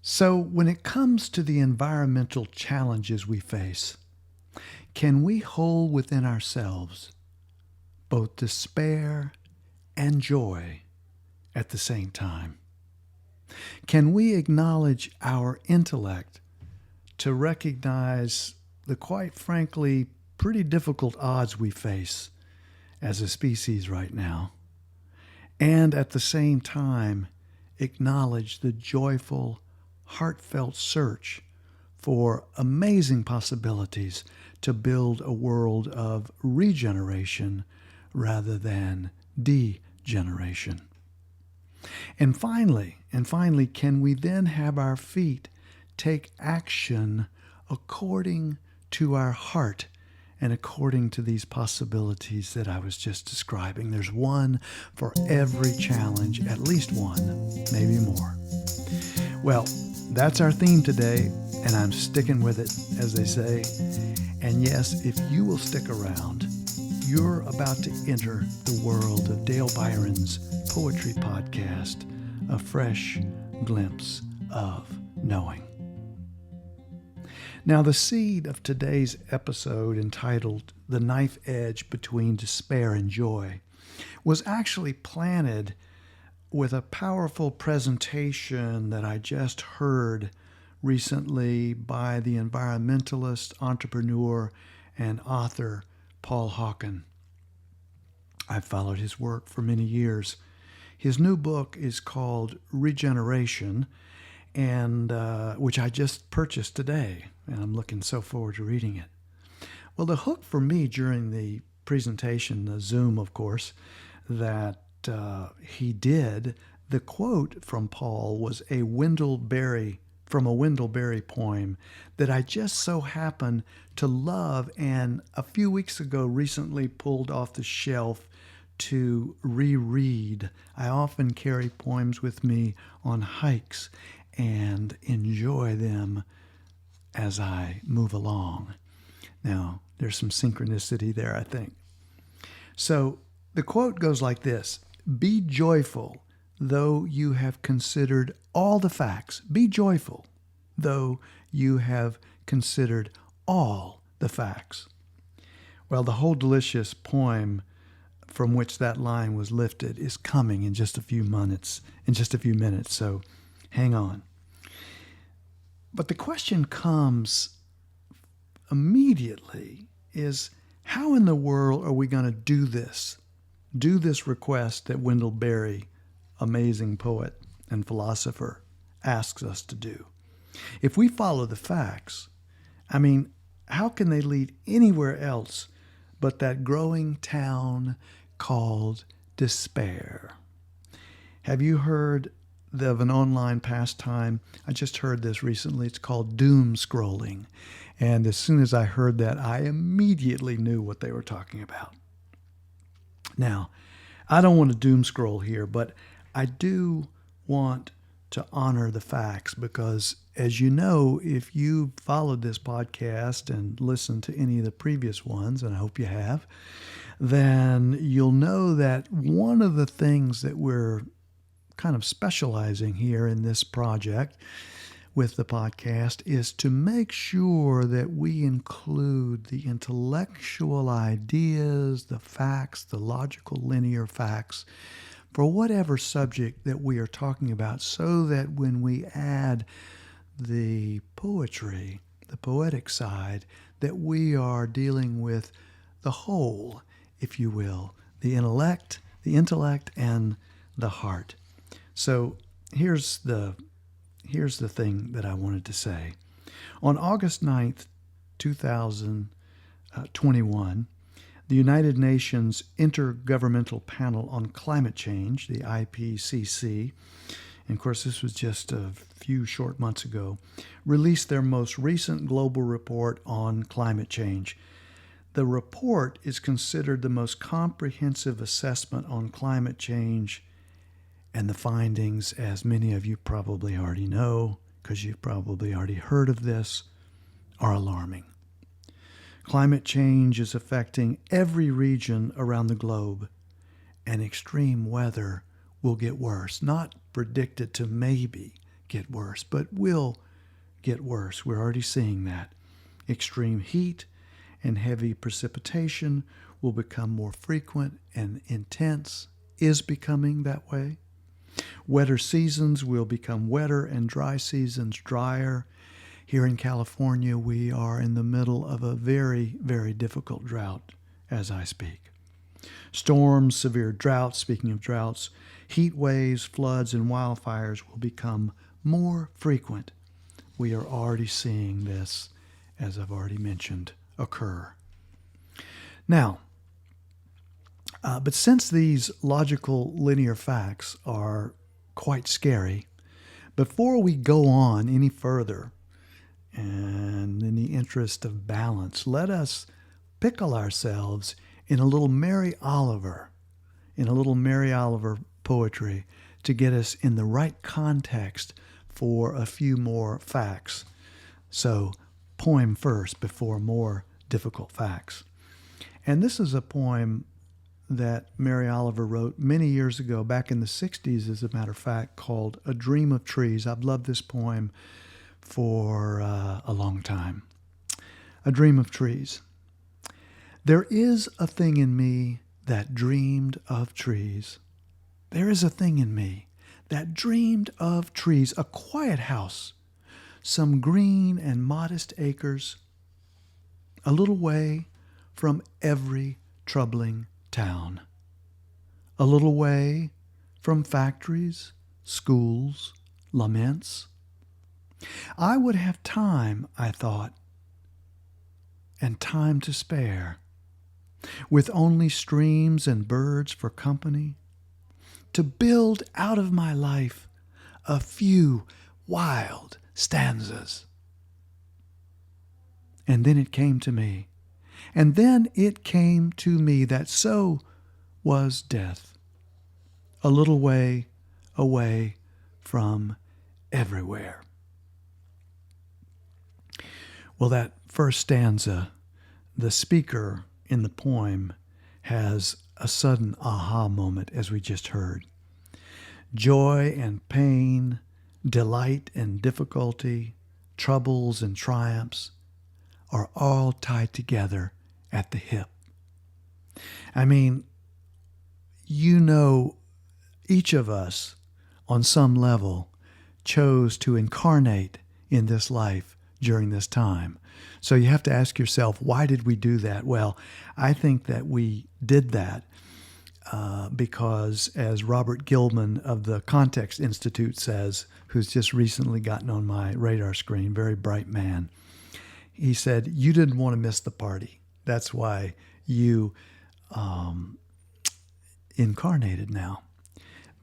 So, when it comes to the environmental challenges we face, can we hold within ourselves both despair and joy at the same time? Can we acknowledge our intellect to recognize the quite frankly pretty difficult odds we face as a species right now, and at the same time acknowledge the joyful, heartfelt search for amazing possibilities to build a world of regeneration rather than degeneration? And finally, can we then have our feet take action according to our heart and according to these possibilities that I was just describing? There's one for every challenge, at least one, maybe more. Well, that's our theme today, and I'm sticking with it, as they say. And yes, if you will stick around, you're about to enter the world of Dale Byron's poetry podcast, A Fresh Glimpse of Knowing. Now, the seed of today's episode, entitled The Knife Edge Between Despair and Joy, was actually planted with a powerful presentation that I just heard recently by the environmentalist, entrepreneur, and author Paul Hawken. I've followed his work for many years. His new book is called Regeneration, and which I just purchased today, and I'm looking so forward to reading it. Well, the hook for me during the presentation, the Zoom, of course, that he did, the quote from Paul was from a Wendell Berry poem that I just so happen to love, and a few weeks ago recently pulled off the shelf to reread. I often carry poems with me on hikes and enjoy them as I move along. Now, there's some synchronicity there, I think. So the quote goes like this: "Be joyful, though you have considered all the facts. Be joyful, though you have considered all the facts." Well, the whole delicious poem from which that line was lifted is coming in just a few minutes. So hang on. But the question comes immediately is, how in the world are we going to do this? Do this request that Wendell Berry, amazing poet and philosopher, asks us to do. If we follow the facts, how can they lead anywhere else but that growing town called despair? Have you heard of an online pastime? I just heard this recently. It's called doom scrolling. And as soon as I heard that, I immediately knew what they were talking about. Now, I don't want to doom scroll here, but I do want to honor the facts because, as you know, if you followed this podcast and listened to any of the previous ones, and I hope you have, then you'll know that one of the things that we're kind of specializing here in this project with the podcast is to make sure that we include the intellectual ideas, the facts, the logical linear facts for whatever subject that we are talking about, so that when we add the poetry, the poetic side, that we are dealing with the whole, if you will, the intellect, and the heart. So here's the thing that I wanted to say. On August 9th, 2021, the United Nations Intergovernmental Panel on Climate Change, the IPCC, and of course this was just a few short months ago, released their most recent global report on climate change. The report is considered the most comprehensive assessment on climate change, and the findings, as many of you probably already know, because you've probably already heard of this, are alarming. Climate change is affecting every region around the globe, and extreme weather will get worse, not predicted to maybe get worse, but will get worse. We're already seeing that. Extreme heat and heavy precipitation will become more frequent and intense, is becoming that way. Wetter seasons will become wetter and dry seasons drier. Here in California, we are in the middle of a very, very difficult drought as I speak. Storms, severe droughts, speaking of droughts, heat waves, floods, and wildfires will become more frequent. We are already seeing this, as I've already mentioned, occur. Now, but since these logical linear facts are quite scary, before we go on any further, and in the interest of balance, let us pickle ourselves in a little Mary Oliver poetry to get us in the right context for a few more facts. So, poem first before more difficult facts. And this is a poem that Mary Oliver wrote many years ago, back in the 60s, as a matter of fact, called A Dream of Trees. I've loved this poem for a long time. A Dream of Trees. There is a thing in me that dreamed of trees. There is a thing in me that dreamed of trees, a quiet house, some green and modest acres, a little way from every troubling town, a little way from factories, schools, laments. I would have time, I thought, and time to spare, with only streams and birds for company, to build out of my life a few wild stanzas. And then it came to me, that so was death, a little way away from everywhere. Well, that first stanza, the speaker in the poem has a sudden aha moment, as we just heard. Joy and pain, delight and difficulty, troubles and triumphs are all tied together at the hip. I mean, each of us on some level chose to incarnate in this life during this time. So you have to ask yourself, why did we do that? Well, I think that we did that because, as Robert Gilman of the Context Institute says, who's just recently gotten on my radar screen, very bright man, he said, you didn't want to miss the party. That's why you incarnated now.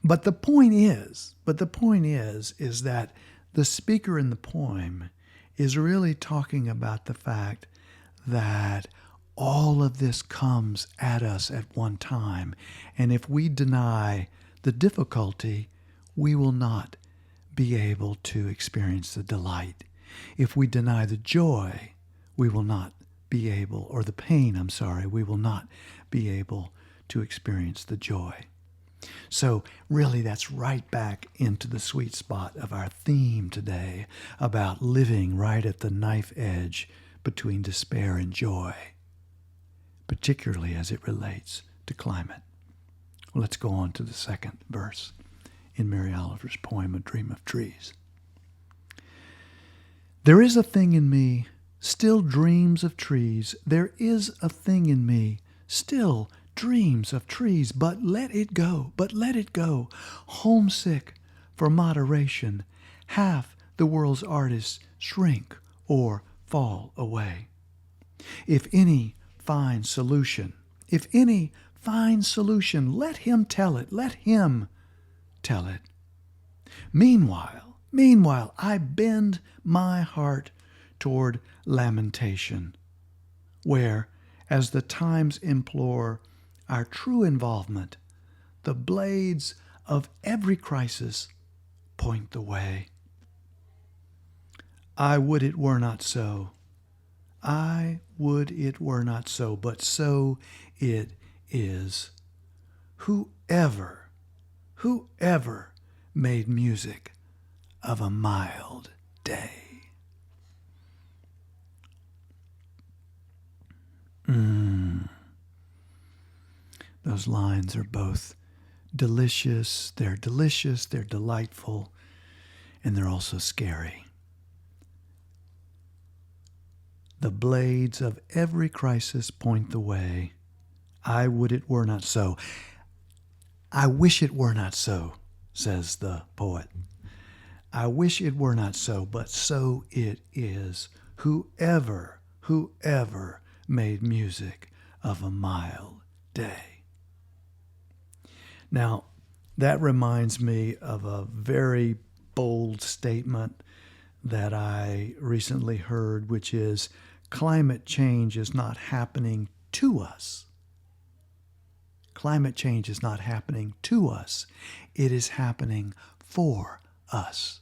But the point is that the speaker in the poem is really talking about the fact that all of this comes at us at one time. And if we deny the difficulty, we will not be able to experience the delight. If we deny the joy, we will not be able, or the pain, we will not be able to experience the joy. So really, that's right back into the sweet spot of our theme today about living right at the knife edge between despair and joy, particularly as it relates to climate. Well, let's go on to the second verse in Mary Oliver's poem, A Dream of Trees. There is a thing in me still dreams of trees. There is a thing in me still dreams of trees, but let it go, homesick for moderation, half the world's artists shrink or fall away. If any find solution, let him tell it. Meanwhile, I bend my heart toward lamentation, where, as the times implore our true involvement, the blades of every crisis point the way. I would it were not so. But so it is. Whoever made music of a mild day. Those lines are both delicious, they're delightful, and they're also scary. The blades of every crisis point the way. I would it were not so. I wish it were not so, says the poet. I wish it were not so, but so it is. Whoever made music of a mild day. Now, that reminds me of a very bold statement that I recently heard, which is climate change is not happening to us. Climate change is not happening to us. It is happening for us.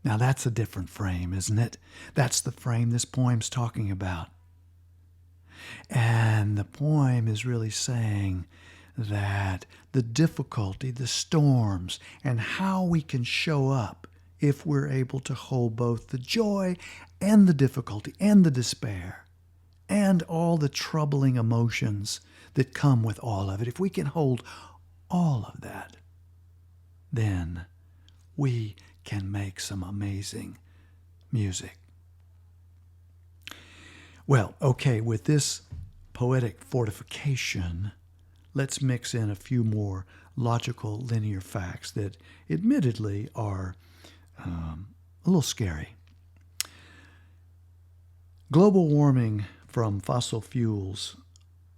Now that's a different frame, isn't it? That's the frame this poem's talking about. And the poem is really saying that the difficulty, the storms, and how we can show up if we're able to hold both the joy and the difficulty and the despair and all the troubling emotions that come with all of it. If we can hold all of that, then we can make some amazing music. Well, okay, with this poetic fortification, let's mix in a few more logical linear facts that admittedly are a little scary. Global warming from fossil fuels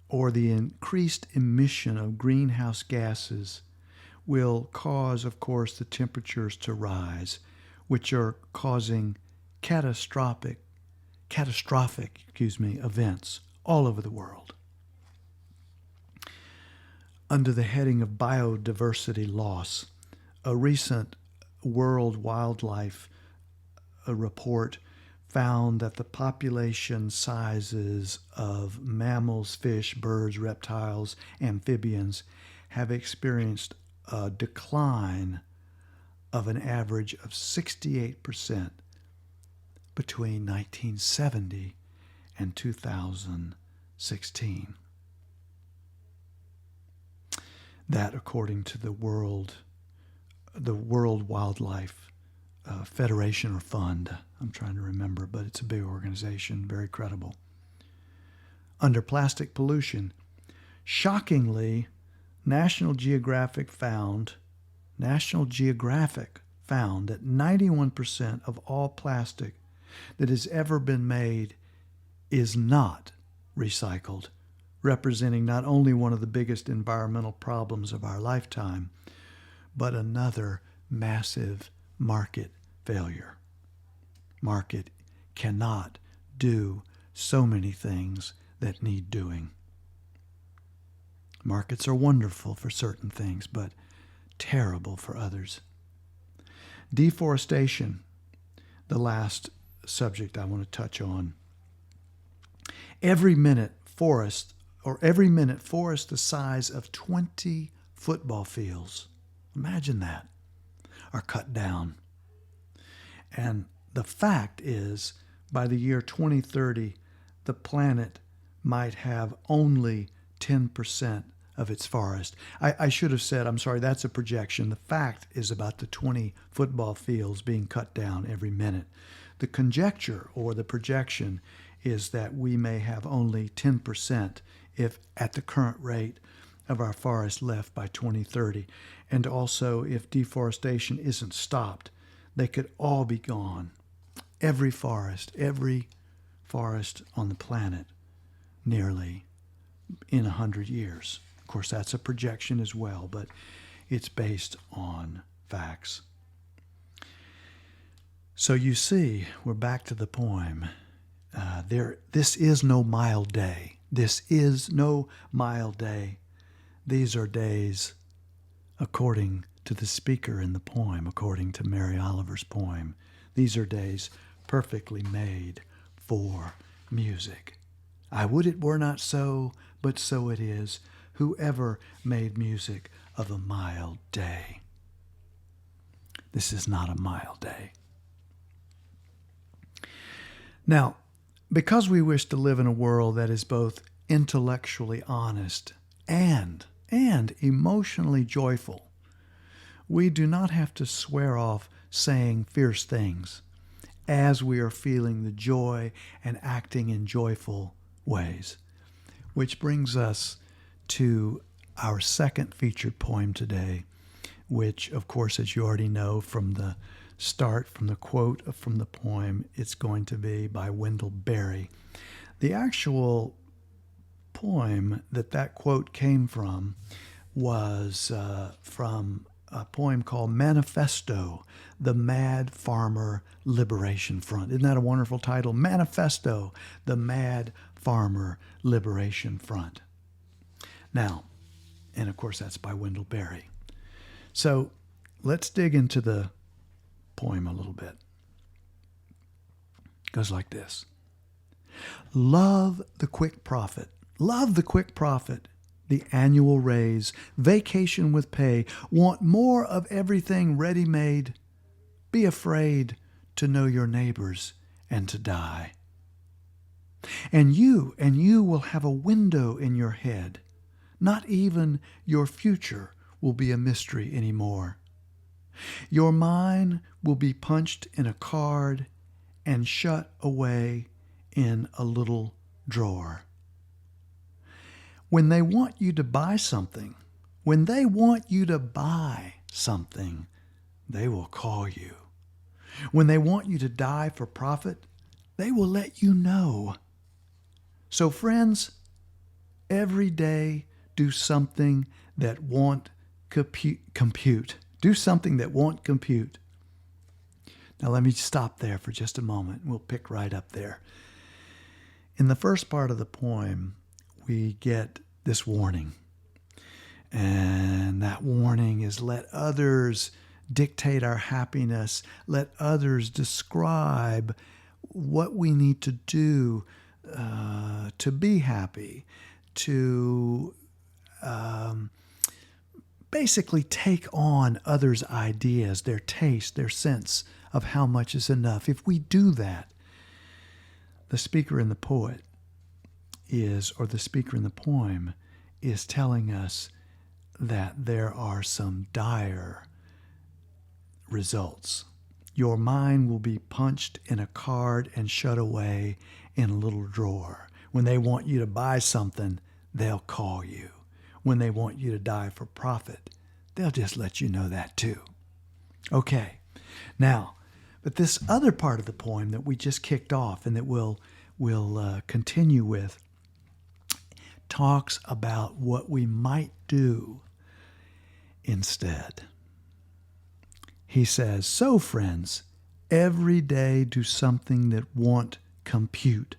or the increased emission of greenhouse gases will cause, of course, the temperatures to rise, which are causing catastrophic events all over the world. Under the heading of biodiversity loss, a recent World Wildlife report found that the population sizes of mammals, fish, birds, reptiles, amphibians have experienced a decline of an average of 68% between 1970 and 2016. That, according to the World Wildlife Federation or Fund. I'm trying to remember, but it's a big organization, very credible. Under plastic pollution, shockingly, National Geographic found that 91% of all plastic that has ever been made is not recycled, representing not only one of the biggest environmental problems of our lifetime, but another massive market failure. Market cannot do so many things that need doing. Markets are wonderful for certain things, but terrible for others. Deforestation, the last subject I want to touch on. Every minute forest the size of 20 football fields, imagine that, are cut down. And the fact is, by the year 2030, the planet might have only 10% of its forest. I should have said, I'm sorry, that's a projection. The fact is about the 20 football fields being cut down every minute. The conjecture or the projection is that we may have only 10% if at the current rate of our forest left by 2030. And also, if deforestation isn't stopped, they could all be gone. Every forest on the planet, nearly in 100 years. Of course, that's a projection as well, but it's based on facts. So you see, we're back to the poem. This is no mild day. This is no mild day. These are days, according to the speaker in the poem, according to Mary Oliver's poem, these are days perfectly made for music. I would it were not so, but so it is. Whoever made music of a mild day. This is not a mild day. Now, because we wish to live in a world that is both intellectually honest and emotionally joyful, we do not have to swear off saying fierce things as we are feeling the joy and acting in joyful ways. Which brings us to our second featured poem today, which, of course, as you already know from the start, from the quote from the poem, it's going to be by Wendell Berry. The actual poem that quote came from was from a poem called Manifesto, the Mad Farmer Liberation Front. Isn't that a wonderful title? Manifesto, the Mad Farmer Liberation Front. Now, and of course that's by Wendell Berry. So let's dig into the poem a little bit. It goes like this. Love the quick profit. Love the quick profit. The annual raise, vacation with pay, want more of everything ready-made. Be afraid to know your neighbors and to die. And you will have a window in your head. Not even your future will be a mystery anymore. Your mind will be punched in a card and shut away in a little drawer. When they want you to buy something, they will call you. When they want you to die for profit, they will let you know. So friends, every day do something that won't compute. Do something that won't compute. Now let me stop there for just a moment. We'll pick right up there. In the first part of the poem, we get this warning. And that warning is let others dictate our happiness. Let others describe what we need to do to be happy, to basically take on others' ideas, their taste, their sense of how much is enough. If we do that, the speaker in the poem is telling us that there are some dire results. Your mind will be punched in a card and shut away in a little drawer. When they want you to buy something, they'll call you. When they want you to die for profit, they'll just let you know that too. Okay, now, but this other part of the poem that we just kicked off and that we'll continue with talks about what we might do instead. He says, so friends, every day do something that won't compute.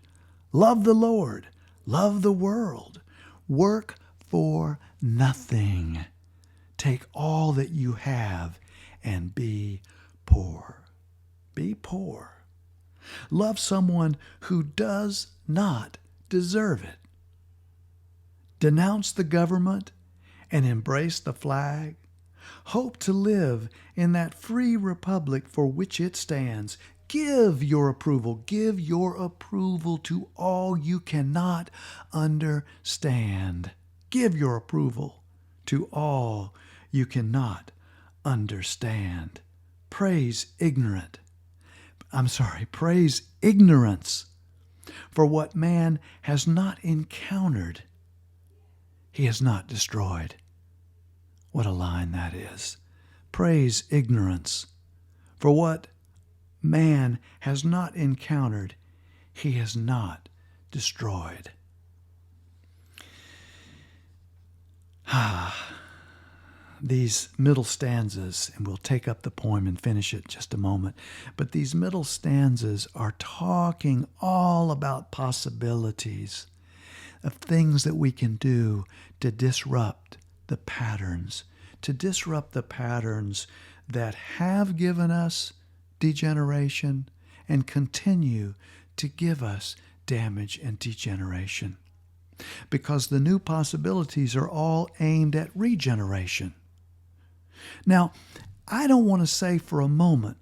Love the Lord, love the world, work for nothing. Take all that you have and be poor. Be poor. Love someone who does not deserve it. Denounce the government and embrace the flag. Hope to live in that free republic for which it stands. Give your approval to all you cannot understand. Give your approval to all you cannot understand. Praise ignorance for what man has not encountered. He has not destroyed. What a line that is. Praise ignorance for what man has not encountered. He has not destroyed. These middle stanzas, and we'll take up the poem and finish it in just a moment, but these middle stanzas are talking all about possibilities of things that we can do to disrupt the patterns, that have given us degeneration and continue to give us damage and degeneration. Because the new possibilities are all aimed at regeneration. Now, I don't want to say for a moment,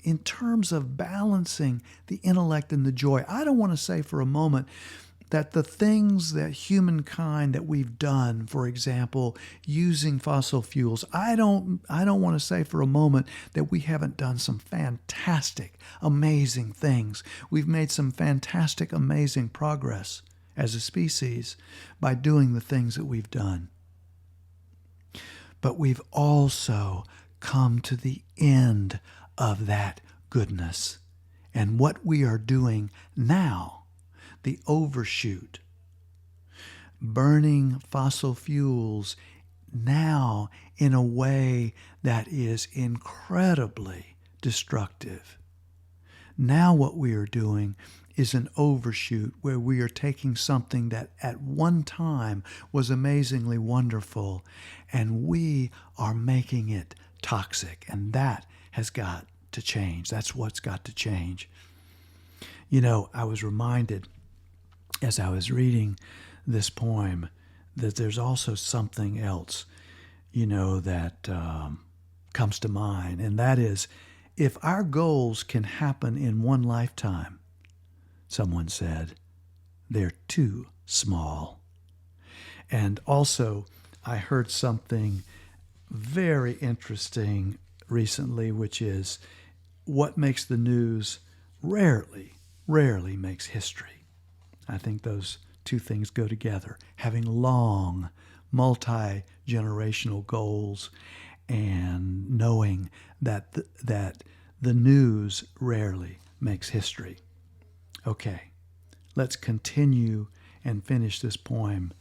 in terms of balancing the intellect and the joy, I don't want to say for a moment that the things that humankind that we've done, for example, using fossil fuels, I don't want to say for a moment that we haven't done some fantastic, amazing things. We've made some fantastic, amazing progress as a species by doing the things that we've done. But we've also come to the end of that goodness. And what we are doing now, the overshoot, burning fossil fuels now in a way that is incredibly destructive. Now what we are doing is an overshoot where we are taking something that at one time was amazingly wonderful and we are making it toxic, and that has got to change. That's what's got to change. You know, I was reminded as I was reading this poem that there's also something else, you know, that comes to mind, and that is, if our goals can happen in one lifetime, someone said, they're too small. And also, I heard something very interesting recently, which is what makes the news rarely makes history. I think those two things go together. Having long, multi-generational goals and knowing that the news rarely makes history. Okay, let's continue and finish this poem,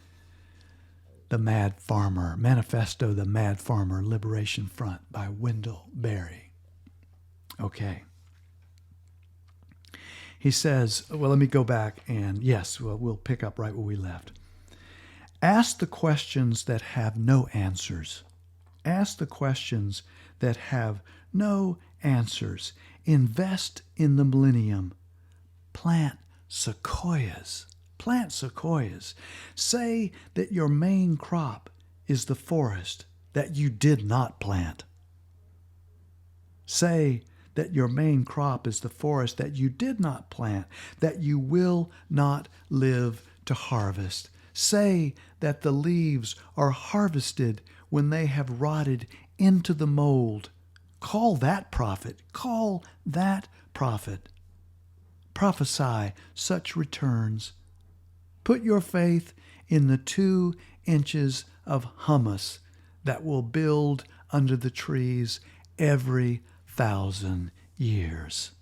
The Mad Farmer, Manifesto, The Mad Farmer Liberation Front by Wendell Berry. Okay. He says, well, let me go back and yes, we'll pick up right where we left. Ask the questions that have no answers. Ask the questions that have no answers. Invest in the millennium. Plant sequoias. Plant sequoias. Say that your main crop is the forest that you did not plant. Say that your main crop is the forest that you did not plant, that you will not live to harvest. Say that the leaves are harvested when they have rotted into the mold. Call that prophet. Call that prophet. Prophesy such returns. Put your faith in the 2 inches of humus that will build under the trees every 1,000 years.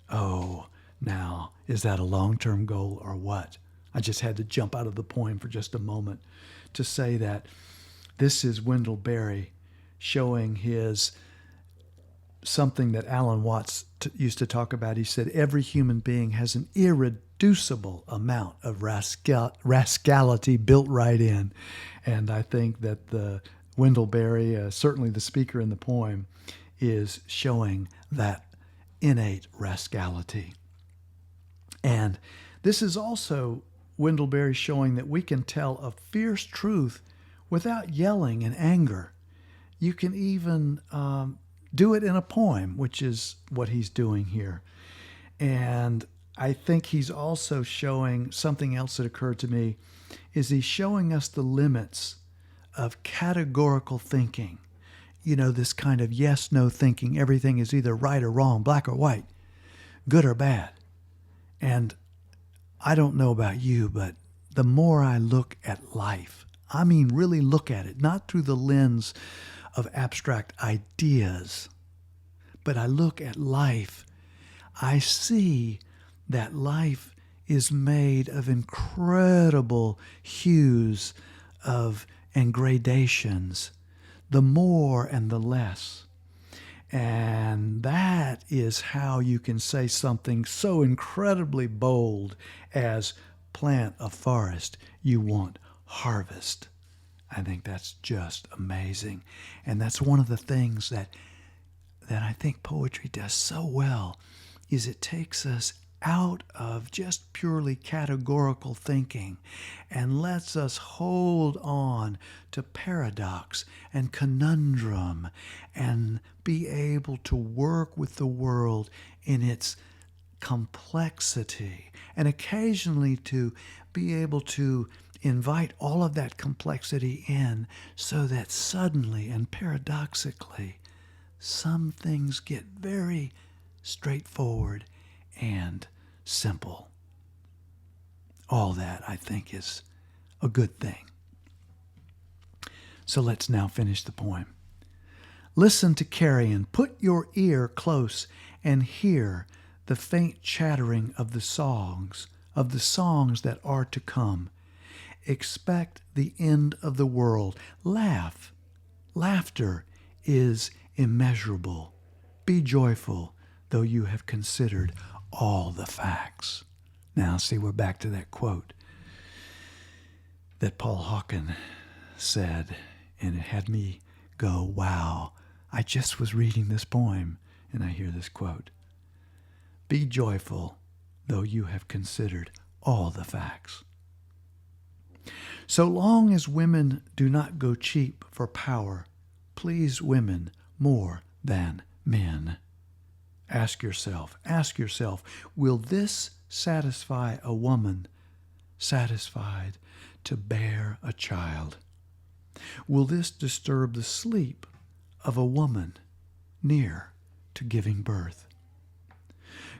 Oh, now, is that a long-term goal or what? I just had to jump out of the poem for just a moment to say that this is Wendell Berry showing his something that Alan Watts used to talk about. He said, every human being has an irreducible amount of rascality built right in. And I think that the Wendell Berry, certainly the speaker in the poem, is showing that innate rascality. And this is also Wendell Berry showing that we can tell a fierce truth without yelling in anger. You can even do it in a poem, which is what he's doing here. And I think he's also showing something else that occurred to me, is he's showing us the limits of categorical thinking. You know, this kind of yes-no thinking. Everything is either right or wrong, black or white, good or bad. And I don't know about you, but the more I look at life, I mean really look at it, not through the lens of abstract ideas, but I look at life, I see that life is made of incredible hues and gradations, the more and the less. And that is how you can say something so incredibly bold as plant a forest you want harvest. I think that's just amazing. And that's one of the things that I think poetry does so well, is it takes us out of just purely categorical thinking and lets us hold on to paradox and conundrum and be able to work with the world in its complexity, and occasionally to be able to invite all of that complexity in so that suddenly and paradoxically some things get very straightforward and simple. All that, I think, is a good thing. So let's now finish the poem. Listen to carrion, put your ear close and hear the faint chattering of the songs that are to come. Expect the end of the world. Laugh. Laughter is immeasurable. Be joyful, though you have considered all the facts. Now, see, we're back to that quote that Paul Hawken said, and it had me go, wow, I just was reading this poem, and I hear this quote. Be joyful, though you have considered all the facts. So long as women do not go cheap for power, please women more than men. Ask yourself, will this satisfy a woman satisfied to bear a child? Will this disturb the sleep of a woman near to giving birth?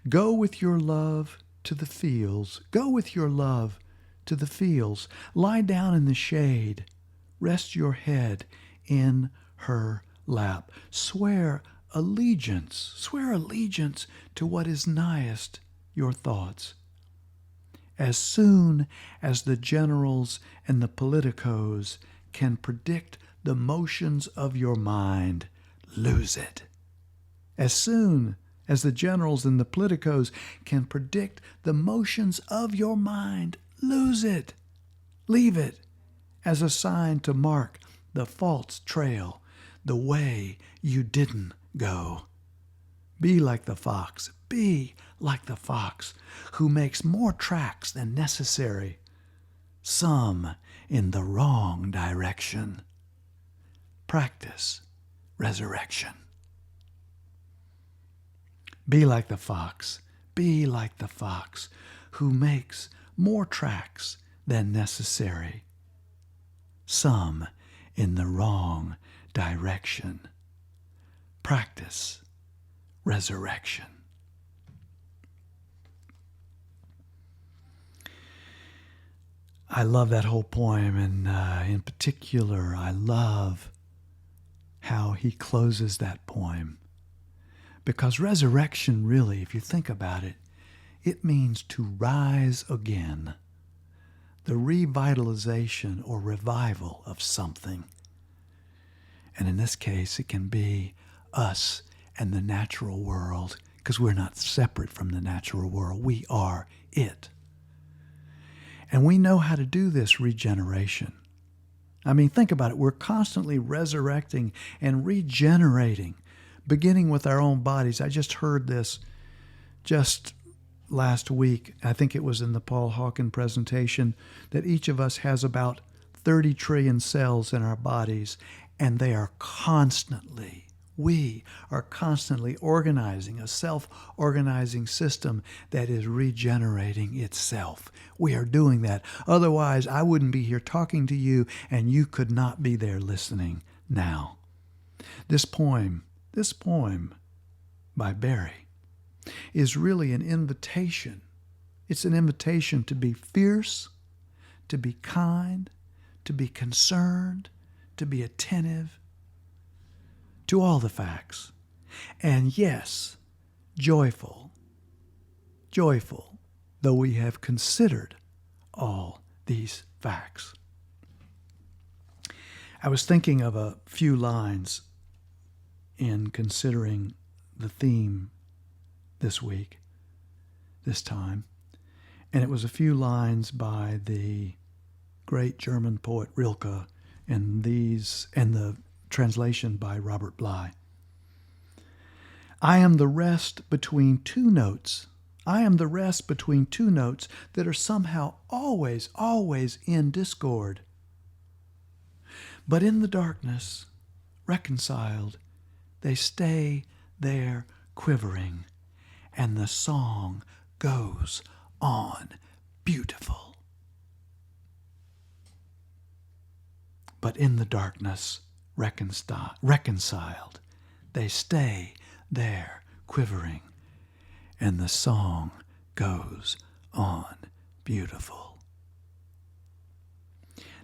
Go with your love to the fields. Go with your love to the fields. Lie down in the shade. Rest your head in her lap. Swear allegiance to what is nighest your thoughts. As soon as the generals and the politicos can predict the motions of your mind, lose it. As soon as the generals and the politicos can predict the motions of your mind, lose it. Leave it as a sign to mark the false trail, the way you didn't go. Be like the fox, who makes more tracks than necessary, some in the wrong direction. Practice resurrection. Be like the fox, who makes more tracks than necessary, some in the wrong direction. Practice resurrection. I love that whole poem, and in particular, I love how he closes that poem. Because resurrection really, if you think about it, it means to rise again. The revitalization or revival of something. And in this case, it can be us and the natural world, because we're not separate from the natural world. We are it. And we know how to do this regeneration. I mean, think about it. We're constantly resurrecting and regenerating, beginning with our own bodies. I just heard this just last week. I think it was in the Paul Hawken presentation, that each of us has about 30 trillion cells in our bodies, and they are constantly, we are constantly organizing a self-organizing system that is regenerating itself. We are doing that. Otherwise, I wouldn't be here talking to you, and you could not be there listening now. This poem by Barry is really an invitation. It's an invitation to be fierce, to be kind, to be concerned, to be attentive to all the facts. And yes, joyful, though we have considered all these facts. I was thinking of a few lines in considering the theme this time, and it was a few lines by the great German poet Rilke, and the translation by Robert Bly. I am the rest between two notes I am the rest between two notes that are somehow always, always in discord. But in the darkness, reconciled, they stay there quivering, and the song goes on beautiful. But in the darkness, reconciled, they stay there quivering, and the song goes on beautiful.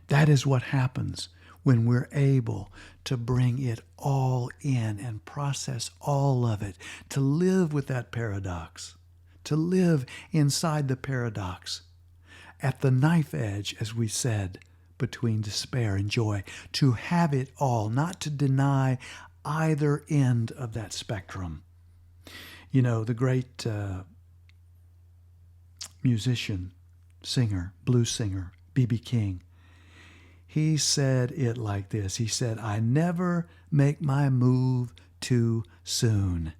That is what happens when we're able to bring it all in and process all of it, to live with that paradox, to live inside the paradox, at the knife edge, as we said, between despair and joy, to have it all, not to deny either end of that spectrum. You know, the great musician, singer, blues singer, B.B. King, he said it like this. He said, "I never make my move too soon."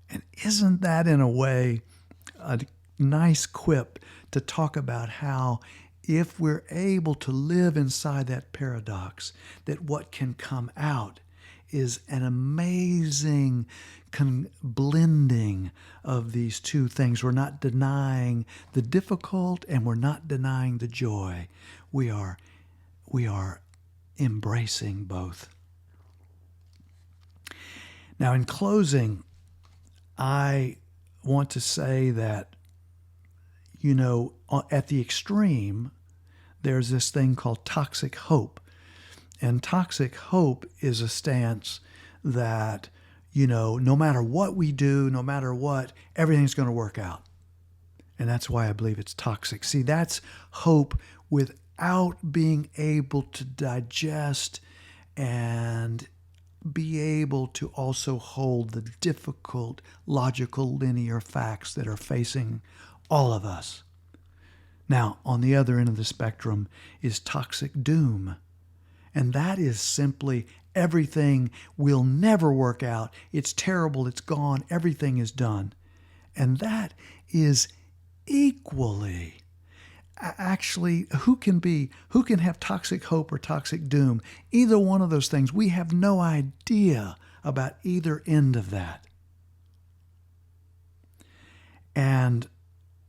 And isn't that, in a way, a nice quip to talk about how if we're able to live inside that paradox, that what can come out is an amazing blending of these two things. We're not denying the difficult and we're not denying the joy. We are embracing both. Now, in closing, I want to say that, you know, at the extreme, there's this thing called toxic hope. And toxic hope is a stance that, you know, no matter what we do, no matter what, everything's going to work out. And that's why I believe it's toxic. See, that's hope without being able to digest and be able to also hold the difficult, logical, linear facts that are facing all of us. Now, on the other end of the spectrum is toxic doom. And that is simply everything will never work out. It's terrible. It's gone. Everything is done. And that is equally, actually, who can have toxic hope or toxic doom? Either one of those things. We have no idea about either end of that. And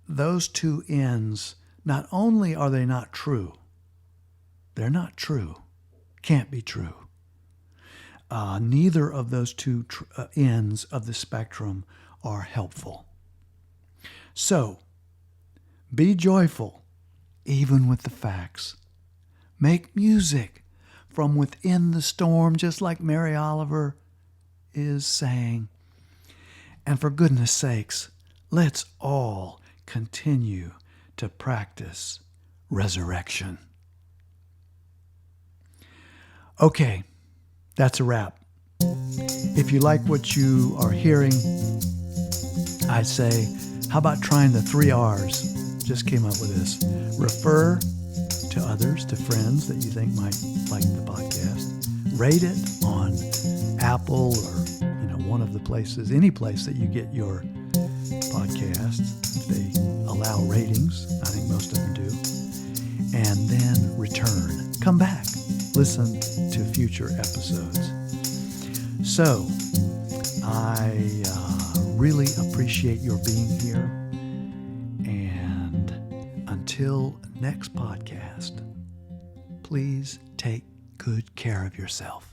those two ends, not only are they not true, they're not true. Can't be true. Neither of those two ends of the spectrum are helpful. So, be joyful, even with the facts. Make music from within the storm, just like Mary Oliver is saying. And for goodness sakes, let's all continue to practice resurrection. Okay, that's a wrap. If you like what you are hearing, I'd say, how about trying the 3 R's? Just came up with this. Refer to others, to friends that you think might like the podcast. Rate it on Apple or, one of the places, any place that you get your podcasts. If they allow ratings, I think most of them do. And then return. Come back. Listen to future episodes. So, I really appreciate your being here. And until next podcast, please take good care of yourself.